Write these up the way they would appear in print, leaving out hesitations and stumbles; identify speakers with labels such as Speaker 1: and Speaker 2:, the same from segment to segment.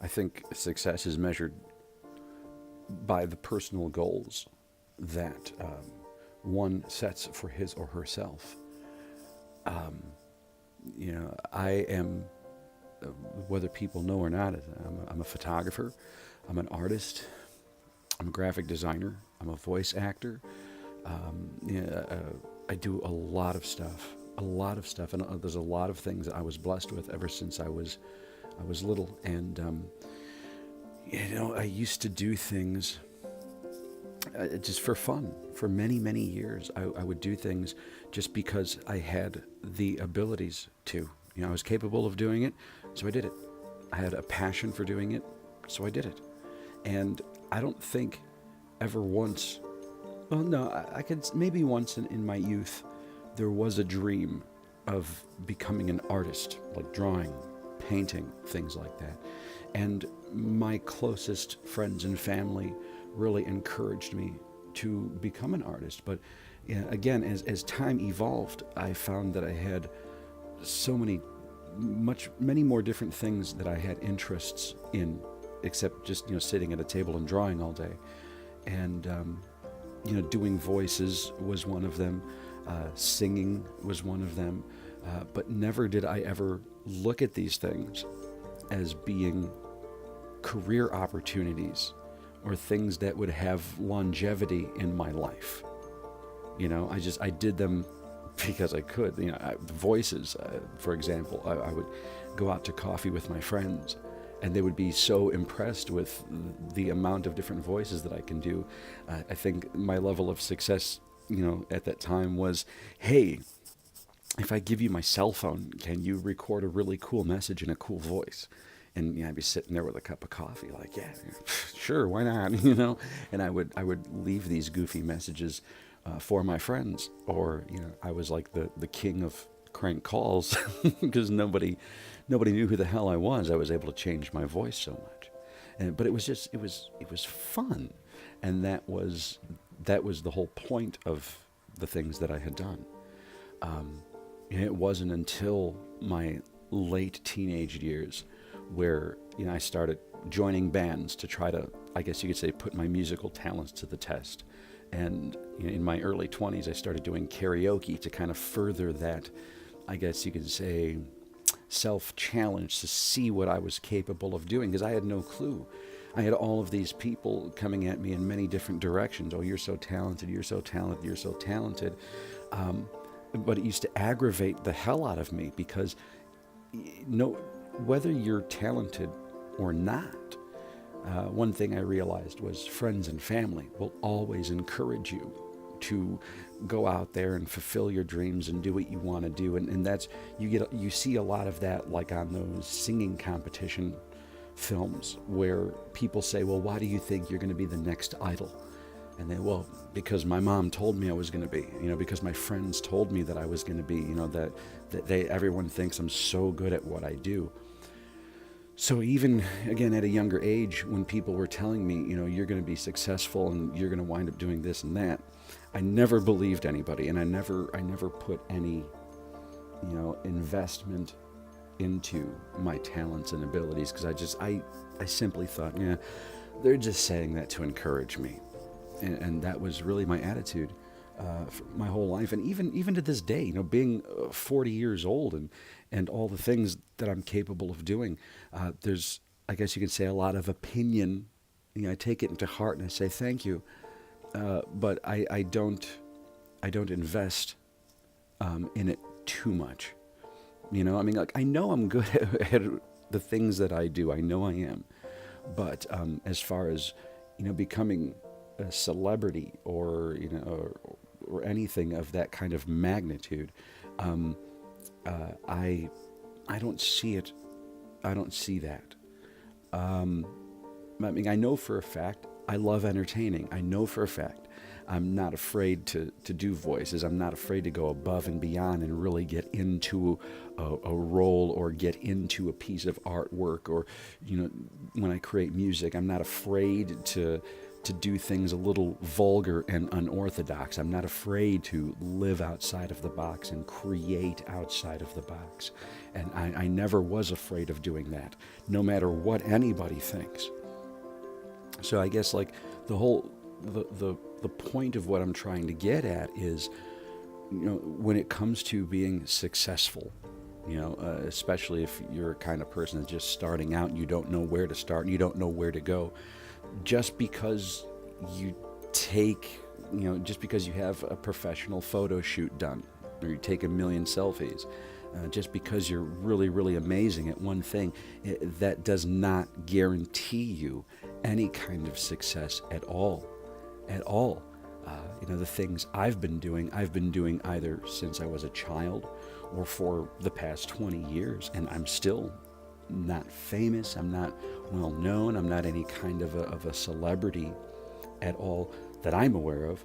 Speaker 1: I think success is measured by the personal goals that one sets for his or herself. Um, I am, whether people know or not, I'm a photographer, I'm an artist, I'm a graphic designer, I'm a voice actor. I do a lot of stuff, and there's a lot of things that I was blessed with ever since I was little, and I used to do things just for fun. For many, many years, I would do things just because I had the abilities to. I was capable of doing it, so I did it. I had a passion for doing it, so I did it. And I don't think ever once, well, no, I could maybe once in my youth, there was a dream of becoming an artist, like drawing, painting, things like that. And my closest friends and family really encouraged me to become an artist. But yeah, again, as time evolved, I found that I had so many more different things that I had interests in, except just sitting at a table and drawing all day. And doing voices was one of them. Singing was one of them. But never did I ever look at these things as being career opportunities or things that would have longevity in my life. I did them because I could. Voices, for example, I would go out to coffee with my friends, and they would be so impressed with the amount of different voices that I can do. I think my level of success, at that time was, hey, if I give you my cell phone, can you record a really cool message in a cool voice? And I'd be sitting there with a cup of coffee, like, yeah, sure, why not, And I would leave these goofy messages for my friends, or I was like the king of crank calls because nobody knew who the hell I was. I was able to change my voice so much, but it was fun, and that was the whole point of the things that I had done. Um, it wasn't until my late teenage years where I started joining bands to try to, I guess you could say, put my musical talents to the test. And in my early 20s, I started doing karaoke to kind of further that, I guess you could say, self-challenge to see what I was capable of doing, because I had no clue. I had all of these people coming at me in many different directions. Oh, you're so talented, you're so talented, you're so talented. Um, but it used to aggravate the hell out of me because no, whether you're talented or not, one thing I realized was friends and family will always encourage you to go out there and fulfill your dreams and do what you want to do. And that's, you see a lot of that, like on those singing competition films where people say, well, why do you think you're going to be the next idol? And they, well, because my mom told me I was going to be, because my friends told me that I was going to be, that everyone thinks I'm so good at what I do. So even, again, at a younger age, when people were telling me, you're going to be successful and you're going to wind up doing this and that, I never believed anybody, and I never put any, investment into my talents and abilities, because I simply thought, yeah, they're just saying that to encourage me. And that was really my attitude for my whole life, and even to this day, being 40 years old and all the things that I'm capable of doing. There's, I guess you could say, a lot of opinion. I take it into heart and I say thank you, but I don't invest in it too much. I mean, like, I know I'm good at the things that I do. I know I am, but as far as becoming a celebrity or anything of that kind of magnitude, um, I don't see it. I don't see that. Um, I mean, I know for a fact I love entertaining. I know for a fact I'm not afraid to do voices. I'm not afraid to go above and beyond and really get into a role or get into a piece of artwork, or when I create music, I'm not afraid to do things a little vulgar and unorthodox. I'm not afraid to live outside of the box and create outside of the box. And I never was afraid of doing that, no matter what anybody thinks. So I guess like the point of what I'm trying to get at is, when it comes to being successful, especially if you're a kind of person that's just starting out and you don't know where to start and you don't know where to go, just because you just because you have a professional photo shoot done or you take 1 million selfies, just because you're really, really amazing at one thing, that does not guarantee you any kind of success at all. At all. The things I've been doing either since I was a child or for the past 20 years, and I'm still not famous, I'm not well known, I'm not any kind of a celebrity at all that I'm aware of.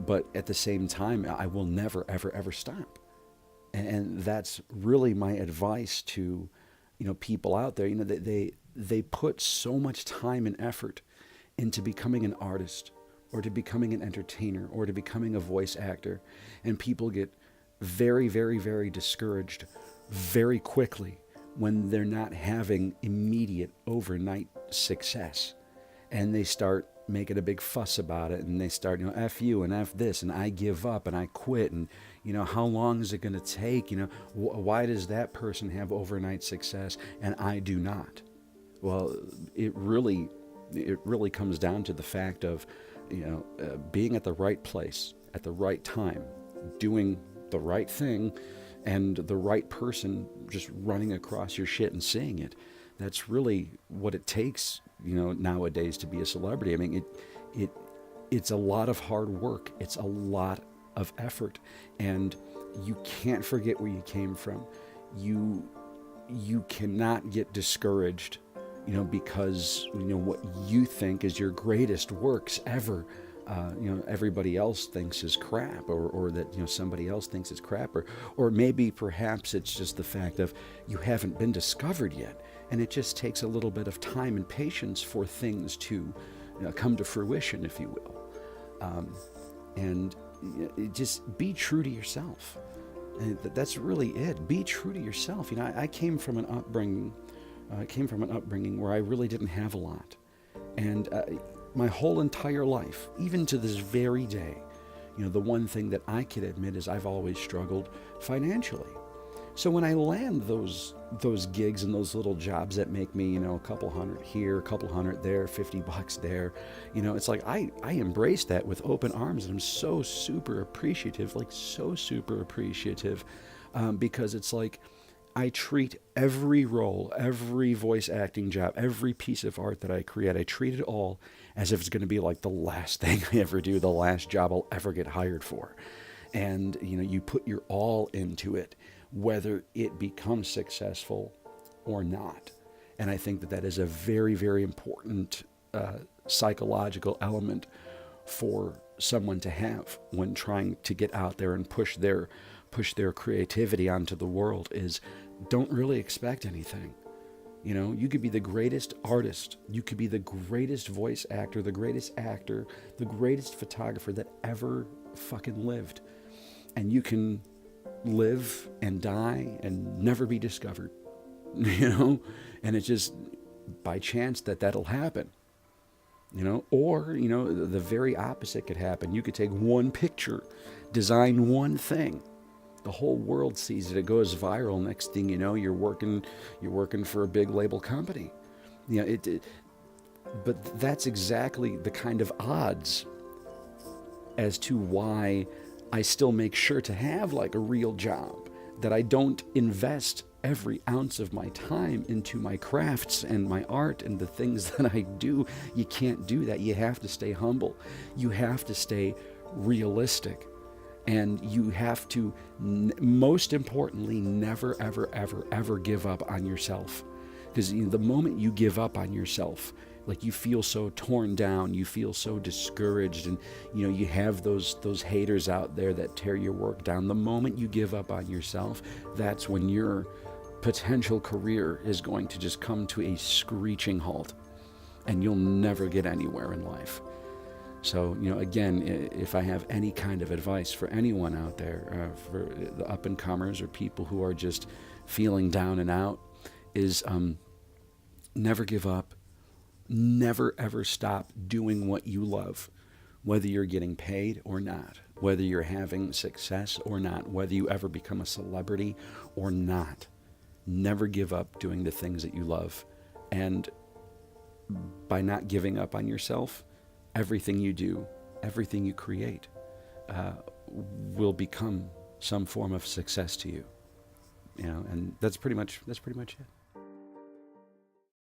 Speaker 1: But at the same time, I will never, ever, ever stop. And that's really my advice to, people out there. They put so much time and effort into becoming an artist or to becoming an entertainer or to becoming a voice actor. And people get very, very, very discouraged very quickly when they're not having immediate overnight success. And they start making a big fuss about it, and they start, F you and F this, and I give up and I quit, and how long is it going to take? Why does that person have overnight success and I do not? Well, it really comes down to the fact of, being at the right place at the right time, doing the right thing, and the right person just running across your shit and seeing it. That's really what it takes, nowadays to be a celebrity. I mean, it's a lot of hard work. It's a lot of effort, and you can't forget where you came from. You cannot get discouraged, because what you think is your greatest works ever, everybody else thinks is crap, or that somebody else thinks is crap, or maybe perhaps it's just the fact of you haven't been discovered yet, and it just takes a little bit of time and patience for things to come to fruition, if you will. And just be true to yourself. And that's really it. Be true to yourself. I came from an upbringing. Where I really didn't have a lot, and my whole entire life, even to this very day, the one thing that I can admit is I've always struggled financially. So when I land those gigs and those little jobs that make me, a couple hundred here, a couple hundred there, $50 there, it's like I embrace that with open arms, and I'm so super appreciative, because it's like I treat every role, every voice acting job, every piece of art that I create, I treat it all as if it's going to be like the last thing I ever do, the last job I'll ever get hired for. And, you put your all into it, whether it becomes successful or not. And I think that is a very, very important psychological element for someone to have when trying to get out there and push their creativity onto the world, is don't really expect anything. You could be the greatest artist, you could be the greatest voice actor, the greatest photographer that ever fucking lived, and you can live and die and never be discovered, and it's just by chance that'll happen. Or, the very opposite could happen. You could take one picture, design one thing, the whole world sees it, it goes viral. Next thing you know, you're working for a big label company. But that's exactly the kind of odds as to why I still make sure to have like a real job, that I don't invest every ounce of my time into my crafts and my art and the things that I do. You can't do that. You have to stay humble. You have to stay realistic. And you have to, most importantly, never, ever, ever, ever give up on yourself. Because the moment you give up on yourself, like you feel so torn down, you feel so discouraged, and you have those haters out there that tear your work down. The moment you give up on yourself, that's when your potential career is going to just come to a screeching halt. and you'll never get anywhere in life. So, again, if I have any kind of advice for anyone out there, for the up and comers or people who are just feeling down and out, is never give up. Never ever stop doing what you love, whether you're getting paid or not, whether you're having success or not, whether you ever become a celebrity or not. Never give up doing the things that you love. And by not giving up on yourself, everything you do, everything you create, will become some form of success to you. And that's pretty much it.